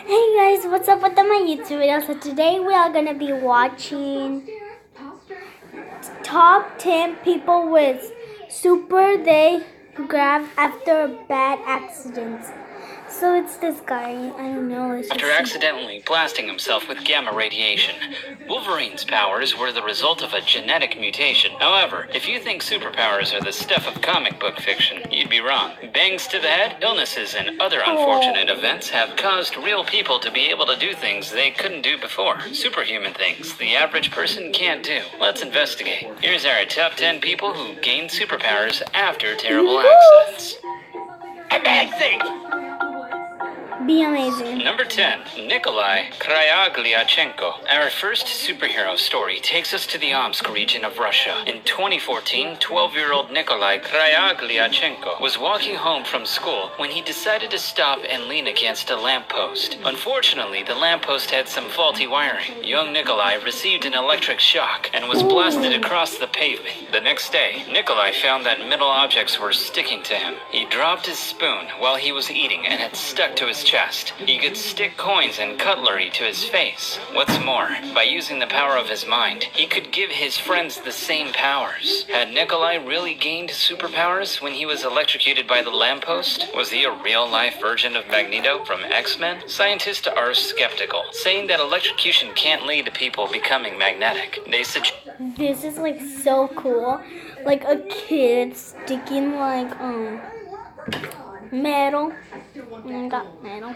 Hey guys, what's up with my YouTube video? So today we are gonna be watching top 10 people with super they grab after bad accidents. So it's this guy, I don't know. After accidentally blasting himself with gamma radiation, Wolverine's powers were the result of a genetic mutation. However, if you think superpowers are the stuff of comic book fiction, you'd be wrong. Bangs to the head, illnesses, and other unfortunate events have caused real people to be able to do things they couldn't do before. Superhuman things the average person can't do. Let's investigate. Here's our top 10 people who gained superpowers after terrible accidents. Amazing! Be amazing. Number 10, Nikolai Kryagliachenko. Our first superhero story takes us to the Omsk region of Russia. In 2014, 12-year-old Nikolai Kryagliachenko was walking home from school when he decided to stop and lean against a lamppost. Unfortunately, the lamppost had some faulty wiring. Young Nikolai received an electric shock and was blasted across the pavement. The next day, Nikolai found that metal objects were sticking to him. He dropped his spoon while he was eating and it stuck to his chest. He could stick coins and cutlery to his face. What's more, by using the power of his mind, he could give his friends the same powers. Had Nikolai really gained superpowers when he was electrocuted by the lamppost? Was he a real-life version of Magneto from X-Men? Scientists are skeptical, saying that electrocution can't lead to people becoming magnetic. They suggest This is like so cool. Like a kid sticking like metal. Got metal.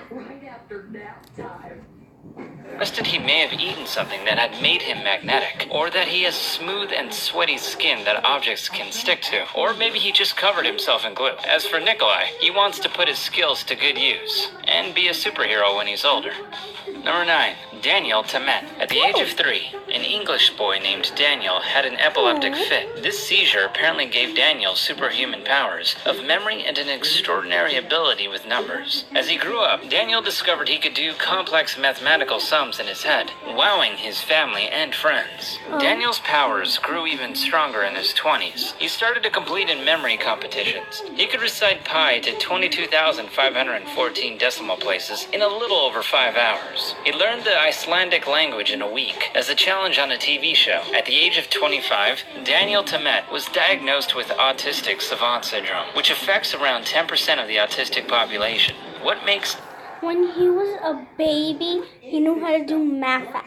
that he may have eaten something that had made him magnetic, or that he has smooth and sweaty skin that objects can stick to, or maybe he just covered himself in glue. As for Nikolai, he wants to put his skills to good use, and be a superhero when he's older. Number 9, Daniel Tammet. At the age of 3, an English boy named Daniel had an epileptic fit. This seizure apparently gave Daniel superhuman powers of memory and an extraordinary ability with numbers. As he grew up, Daniel discovered he could do complex mathematical sums in his head, wowing his family and friends. Daniel's powers grew even stronger in his 20s. He started to complete in memory competitions. He could recite pi to 22,514 decimal places in a little over 5 hours. He learned the Icelandic language in a week as a challenge on a TV show. At the age of 25, Daniel Tammet was diagnosed with autistic savant syndrome, which affects around 10% of the autistic population. What makes When he was a baby, he knew how to do math.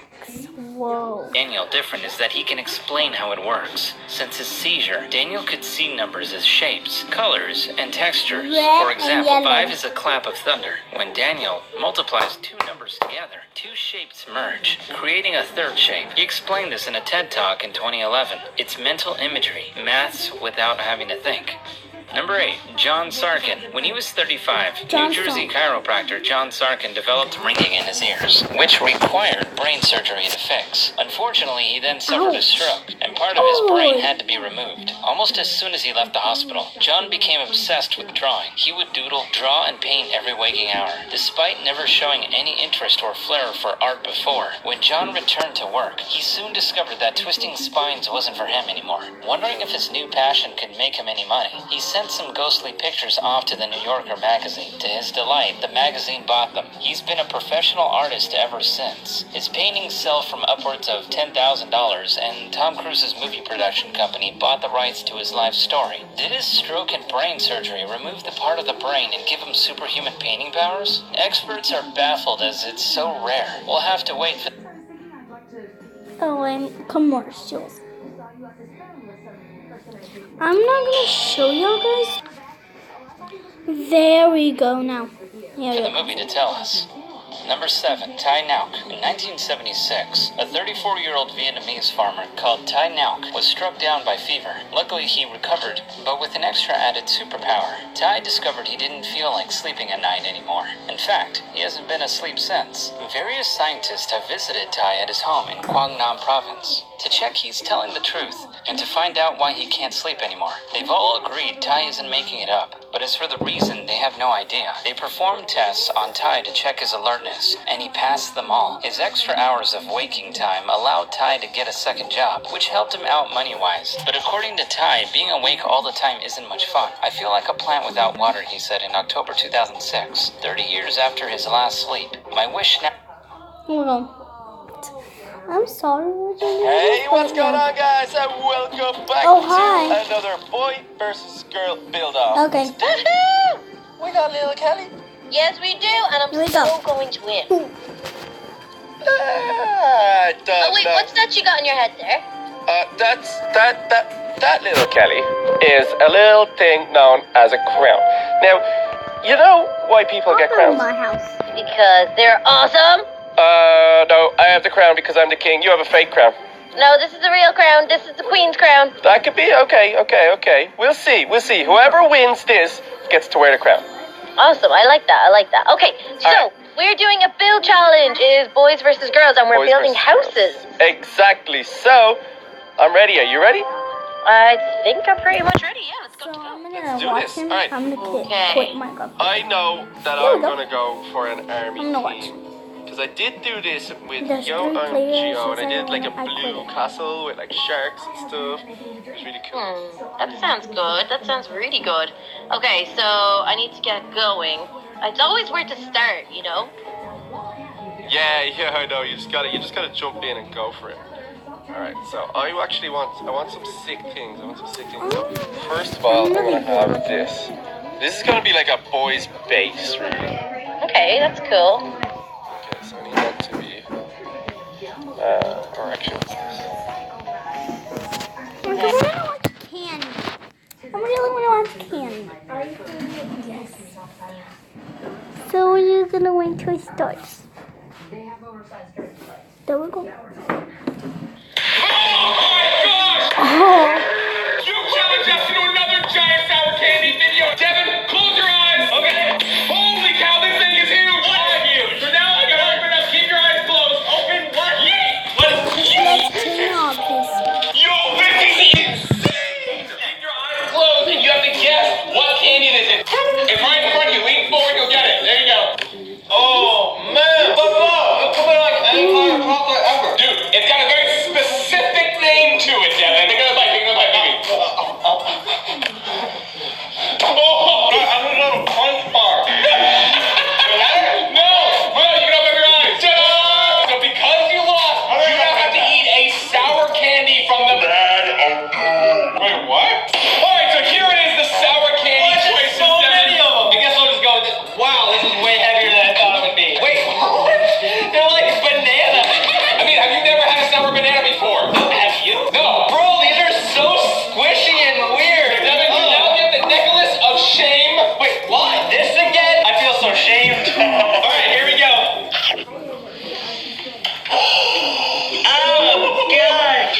Whoa. Daniel different is that he can explain how it works. Since his seizure, Daniel could see numbers as shapes, colors, and textures. Red For example, and yellow. 5 is a clap of thunder. When Daniel multiplies 2 numbers together, 2 shapes merge, creating a third shape. He explained this in a TED Talk in 2011. It's mental imagery, maths without having to think. Number 8, John Sarkin. When he was 35, New Jersey chiropractor John Sarkin developed ringing in his ears, which required brain surgery to fix. Unfortunately, he then suffered a stroke, and part of his brain had to be removed. Almost as soon as he left the hospital, John became obsessed with drawing. He would doodle, draw, and paint every waking hour. Despite never showing any interest or flair for art before, when John returned to work, he soon discovered that twisting spines wasn't for him anymore. Wondering if his new passion could make him any money, he sent some ghostly pictures off to the New Yorker magazine. To his delight, the magazine bought them. He's been a professional artist ever since. His paintings sell from upwards of $10,000, and Tom Cruise's movie production company bought the rights to his life story. Did his stroke and brain surgery remove the part of the brain and give him superhuman painting powers? Experts are baffled as it's so rare. We'll have to wait for And commercials. I'm not gonna show y'all guys. There we go now. Here the movie to tell us. Number 7, Thai Nguyen. In 1976, a 34-year-old Vietnamese farmer called Thai Nguyen was struck down by fever. Luckily, he recovered, but with an extra added superpower. Thai discovered he didn't feel like sleeping at night anymore. In fact, he hasn't been asleep since. Various scientists have visited Thai at his home in Quang Nam province to check he's telling the truth and to find out why he can't sleep anymore. They've all agreed Thai isn't making it up. but as for the reason, they have no idea. They performed tests on Ty to check his alertness, and he passed them all. His extra hours of waking time allowed Ty to get a second job, which helped him out money-wise. But according to Ty, being awake all the time isn't much fun. I feel like a plant without water, he said in October 2006, 30 years after his last sleep. My wish now... Hold on. I'm sorry. Hey, what's going on, guys? And welcome back to another boy versus girl build-off. Okay. We got little Kelly. Yes, we do, and I'm so going to win. Oh wait, what's that you got in your head there? That little Kelly is a little thing known as a crown. Now, you know why people get crowns? My house. Because they're awesome. No, I have the crown because I'm the king. You have a fake crown. No, this is the real crown. This is the queen's crown. That could be okay. We'll see. Whoever wins this gets to wear the crown. Awesome. I like that. Okay, so we're doing a build challenge. It is boys versus girls, and we're Boys building versus houses. girls. Exactly. So, I'm ready. Are you ready? I think I'm pretty much ready. Yeah, let's go. So I'm Let's gonna do watch this. him. Alright. I'm gonna Okay. quit Minecraft. I know that Here we I'm go. gonna go for an army I'm gonna watch. team. Because I did do this with There's Yo 3 and players, Geo, and I so did like a I quit blue it. castle with like sharks and stuff. It was really cool. That sounds good. That sounds really good. Okay, so I need to get going. It's always where to start, you know. Yeah, I know. You just gotta jump in and go for it. All right, so I want some sick things. So first of all, I'm gonna have this. This is gonna be like a boys' base, really. Okay, that's cool. Okay, so I need that to be. Or actually, what's this? I really want candy. I really want to watch candy. Yes. So we're gonna wait till it starts. There we go. Oh. You challenge us to do another giant sour candy video. Devin, close your eyes. Okay. Holy cow, this thing is huge. What? Huge. So now I gotta open up. Keep your eyes closed. Open what? What? Let's clean up this. Yo, this is insane. Keep your eyes closed and you have to guess what candy this is. It's right in front of you. Lean forward, you'll get it. There you go. Oh man. Come on, like any kind of chocolate ever. Dude, it's got a very specific name to it, Devin. Take another bite, baby. Oh, I'm a little punch bar. No! Well, you can open your eyes. Ta-da! So because you lost, you now have to eat a sour candy from the bag of goo. Wait, what? Alright, so here it is, the sour candy choices. So many of them. I guess I'll just go with this. Wow, this is way heavier than I thought it would be. Wait, what? They're like banana. I mean, have you never had a sour banana before? Have you? No. Bro, these are so squishy and weird. Devin, you now get the necklace of shame. Wait, what? This again? I feel so shamed. Alright, here we go. Oh, God.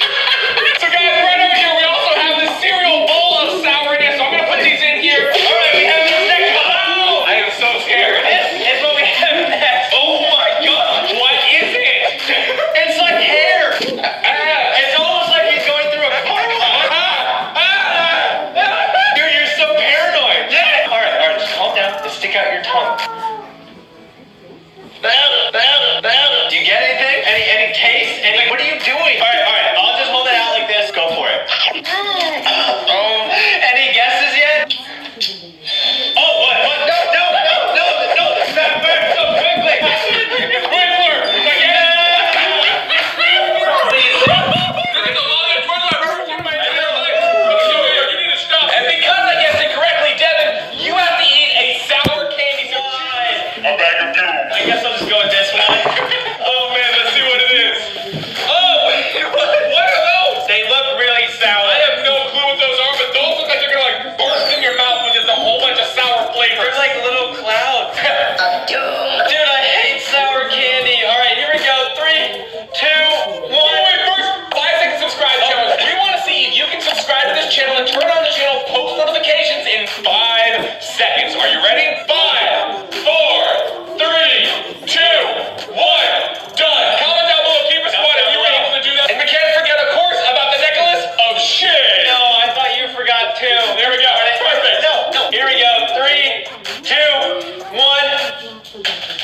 So guys, right over here, we also have the cereal bowl of sourness. So I'm gonna put these in here. Alright, we have this next one. Oh, I am so scared. This is what we have next. Oh my God, what is it? It's like hair. It's almost like he's going through a car. Dude, you're so paranoid. Alright, just calm down. Just stick out your tongue. Do you get anything? Any taste? What are you doing? Alright, I'll just hold it out like this. Go for it. Any guesses yet? Oh, what? No. That burns so quickly. Twizzler. Please. This is a lot of Twizzler. You need to stop. And because I guessed it correctly, Devin, you have to eat a sour candy. So a bag of goo. I guess I'll just go with this one. Oh man, let's see what it is. Oh, what are those? They look really sour. I have no clue what those are, but those look like they're gonna like burst in your mouth with just a whole bunch of sour flavors. They're like little clouds. Dude, I hate sour candy. All right, here we go. 3, 2, 1. Wait, first, 5-second subscribe challenge. We want to see if you can subscribe to this channel and turn on the channel post notifications in 5 seconds. Are you ready? 5, 4, 3, 2, 1. working together.